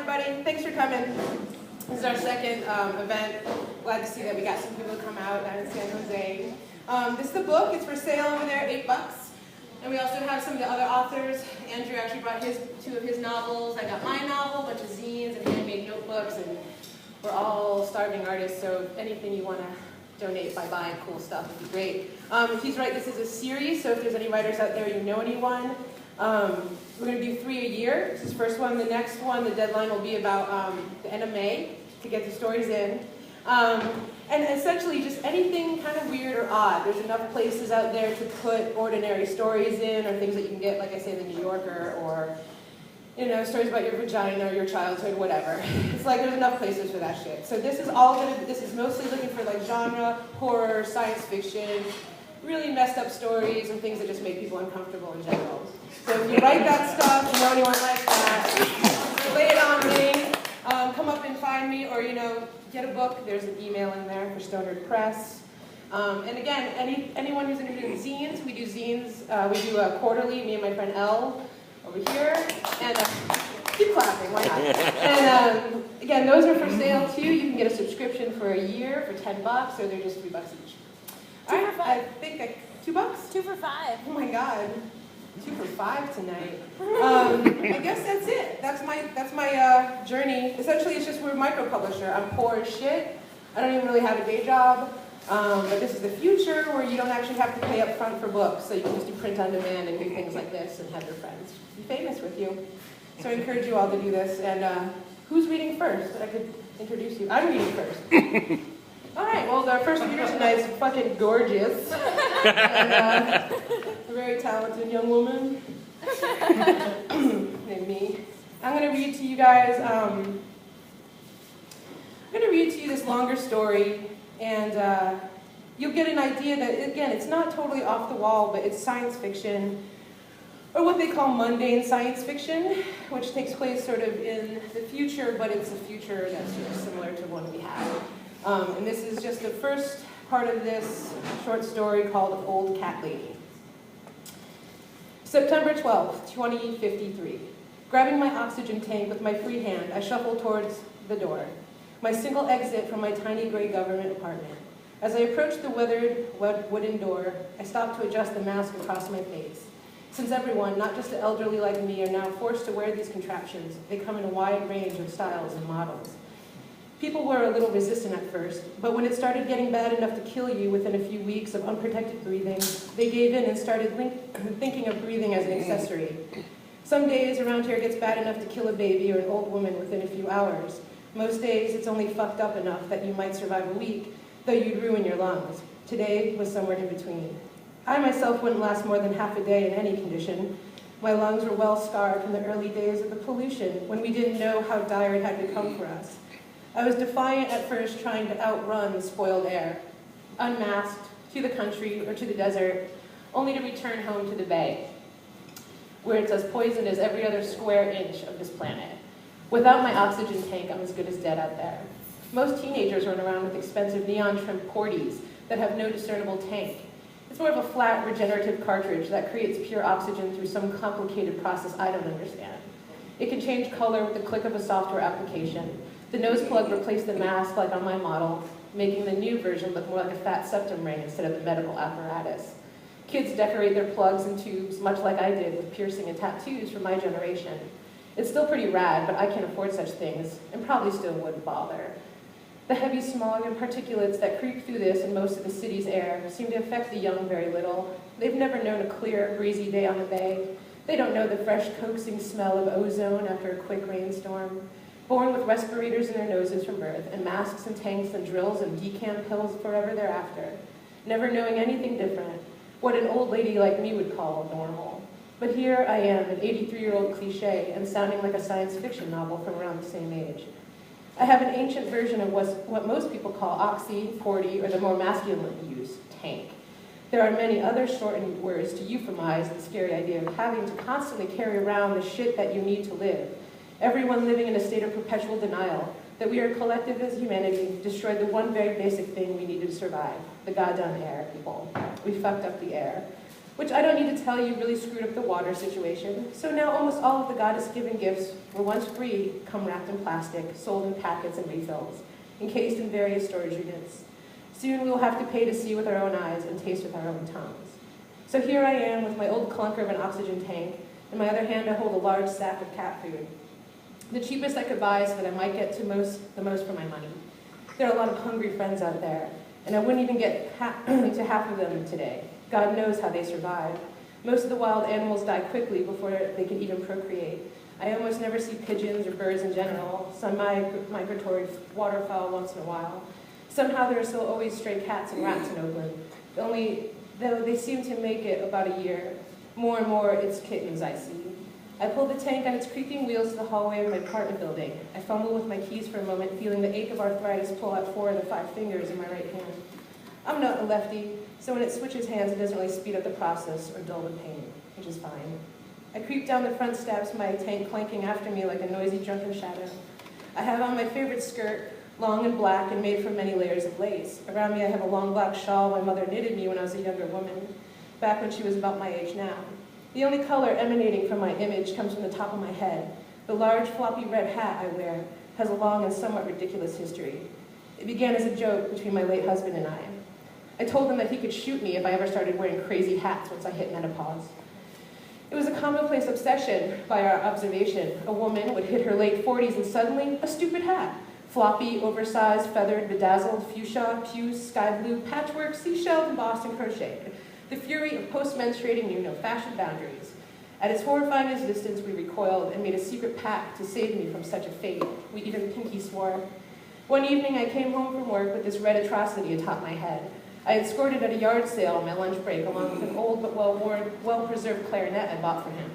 everybody. Thanks for coming. This is our second event. Glad to see that we got some people to come out down in San Jose. This is the book. It's for sale over there, $8. And we also have some of the other authors. Andrew actually brought two of his novels. I got my novel, a bunch of zines and handmade notebooks, and we're all starving artists, so anything you want to donate by buying cool stuff would be great. If he's right, this is a series, so if there's any writers out there, you know anyone. We're going to do 3 a year. This is the first one. The next one, the deadline will be about the end of May to get the stories in. And essentially just anything kind of weird or odd. There's enough places out there to put ordinary stories in, or things that you can get, like I say, in the New Yorker, or stories about your vagina or your childhood, whatever. It's like there's enough places for that shit. So this is this is mostly looking for like genre, horror, science fiction, really messed up stories and things that just make people uncomfortable in general. So if you write that stuff, you know anyone like that, lay it on me. Come up and find me, or get a book. There's an email in there for Stoner Press. And again, anyone who's interested in zines, we do zines. We do a quarterly. Me and my friend Elle over here, and keep clapping. Why not? And again, those are for sale too. You can get a subscription for a year for $10, or they're just $3 each. All right, I think $2. 2 for $5. Oh my God. 2 for $5 tonight. I guess that's it. That's my journey. Essentially, it's just we're a micro publisher. I'm poor as shit. I don't even really have a day job. But this is the future where you don't actually have to pay up front for books. So you can just do print on demand and do things like this and have your friends be famous with you. So I encourage you all to do this. And who's reading first? That I could introduce you. I'm reading first. All right, well, our first reader tonight is fucking gorgeous. And a very talented young woman named me. I'm going to read to you guys, this longer story, and you'll get an idea that, again, it's not totally off the wall, but it's science fiction, or what they call mundane science fiction, which takes place sort of in the future, but it's a future that's sort of similar to one we have. And this is just the first part of this short story called Old Cat Lady. September 12th, 2053. Grabbing my oxygen tank with my free hand, I shuffle towards the door, my single exit from my tiny gray government apartment. As I approach the weathered wooden door, I stop to adjust the mask across my face. Since everyone, not just the elderly like me, are now forced to wear these contraptions, they come in a wide range of styles and models. People were a little resistant at first, but when it started getting bad enough to kill you within a few weeks of unprotected breathing, they gave in and started thinking of breathing as an accessory. Some days around here it gets bad enough to kill a baby or an old woman within a few hours. Most days it's only fucked up enough that you might survive a week, though you'd ruin your lungs. Today was somewhere in between. I myself wouldn't last more than half a day in any condition. My lungs were well scarred from the early days of the pollution, when we didn't know how dire it had become for us. I was defiant at first, trying to outrun the spoiled air, unmasked, to the country or to the desert, only to return home to the bay, where it's as poisoned as every other square inch of this planet. Without my oxygen tank, I'm as good as dead out there. Most teenagers run around with expensive neon-trimmed porties that have no discernible tank. It's more of a flat, regenerative cartridge that creates pure oxygen through some complicated process I don't understand. It can change color with the click of a software application. The nose plug replaced the mask like on my model, making the new version look more like a fat septum ring instead of a medical apparatus. Kids decorate their plugs and tubes much like I did with piercing and tattoos for my generation. It's still pretty rad, but I can't afford such things, and probably still wouldn't bother. The heavy smog and particulates that creep through this and most of the city's air seem to affect the young very little. They've never known a clear, breezy day on the bay. They don't know the fresh, coaxing smell of ozone after a quick rainstorm. Born with respirators in their noses from birth, and masks and tanks and drills and decam pills forever thereafter. Never knowing anything different, what an old lady like me would call normal. But here I am, an 83-year-old cliche, and sounding like a science fiction novel from around the same age. I have an ancient version of what most people call oxy, 40, or the more masculine use, tank. There are many other shortened words to euphemize the scary idea of having to constantly carry around the shit that you need to live. Everyone living in a state of perpetual denial that we are collective as humanity destroyed the one very basic thing we needed to survive, the goddamn air, people. We fucked up the air. which I don't need to tell you really screwed up the water situation. So now almost all of the goddess-given gifts were once free, come wrapped in plastic, sold in packets and refills, encased in various storage units. Soon we will have to pay to see with our own eyes and taste with our own tongues. So here I am with my old clunker of an oxygen tank. In my other hand, I hold a large sack of cat food, the cheapest I could buy so that I might get the most for my money. There are a lot of hungry friends out there, and I wouldn't even get to half of them today. God knows how they survive. Most of the wild animals die quickly before they can even procreate. I almost never see pigeons or birds in general, some migratory waterfowl once in a while. Somehow there are still always stray cats and rats in Oakland, only though they seem to make it about a year. More and more, it's kittens I see. I pull the tank on its creaking wheels to the hallway of my apartment building. I fumble with my keys for a moment, feeling the ache of arthritis pull out 4 of the 5 fingers in my right hand. I'm not a lefty, so when it switches hands, it doesn't really speed up the process or dull the pain, which is fine. I creep down the front steps, my tank clanking after me like a noisy drunken shadow. I have on my favorite skirt, long and black and made from many layers of lace. Around me I have a long black shawl my mother knitted me when I was a younger woman, back when she was about my age now. The only color emanating from my image comes from the top of my head. The large floppy red hat I wear has a long and somewhat ridiculous history. It began as a joke between my late husband and I. I told him that he could shoot me if I ever started wearing crazy hats once I hit menopause. It was a commonplace obsession by our observation. A woman would hit her late 40s and suddenly, a stupid hat. Floppy, oversized, feathered, bedazzled, fuchsia, puce, sky blue, patchwork, seashell, embossed and crocheted. The fury of post-menstruating knew no fashion boundaries. At its horrifying existence, we recoiled and made a secret pact to save me from such a fate. We even pinky swore. One evening, I came home from work with this red atrocity atop my head. I had scored it at a yard sale on my lunch break, along with an old but well-worn, well-preserved clarinet I bought for him.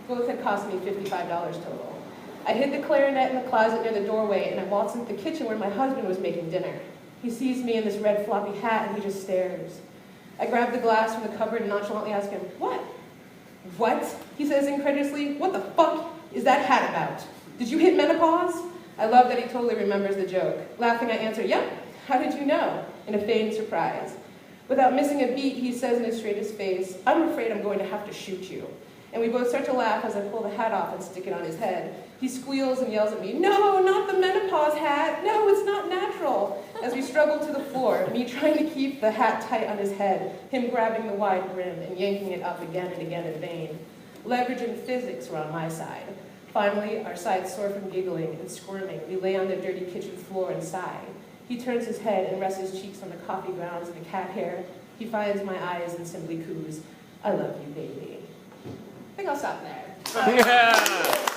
Both had cost me $55 total. I hid the clarinet in the closet near the doorway, and I waltzed into the kitchen where my husband was making dinner. He sees me in this red floppy hat, and he just stares. I grab the glass from the cupboard and nonchalantly ask him, "What?" "What?" he says incredulously. "What the fuck is that hat about? Did you hit menopause?" I love that he totally remembers the joke. Laughing, I answer, "Yep. How did you know?" in a feigned surprise. Without missing a beat, he says in his straightest face, "I'm afraid I'm going to have to shoot you." And we both start to laugh as I pull the hat off and stick it on his head. He squeals and yells at me, "No, not the menopause hat. No, it's not natural." As we struggle to the floor, me trying to keep the hat tight on his head, him grabbing the wide brim and yanking it up again and again in vain. Leverage and physics were on my side. Finally, our sides sore from giggling and squirming, we lay on the dirty kitchen floor and sigh. He turns his head and rests his cheeks on the coffee grounds and the cat hair. He finds my eyes and simply coos, "I love you, baby." I think I'll stop there. Yeah.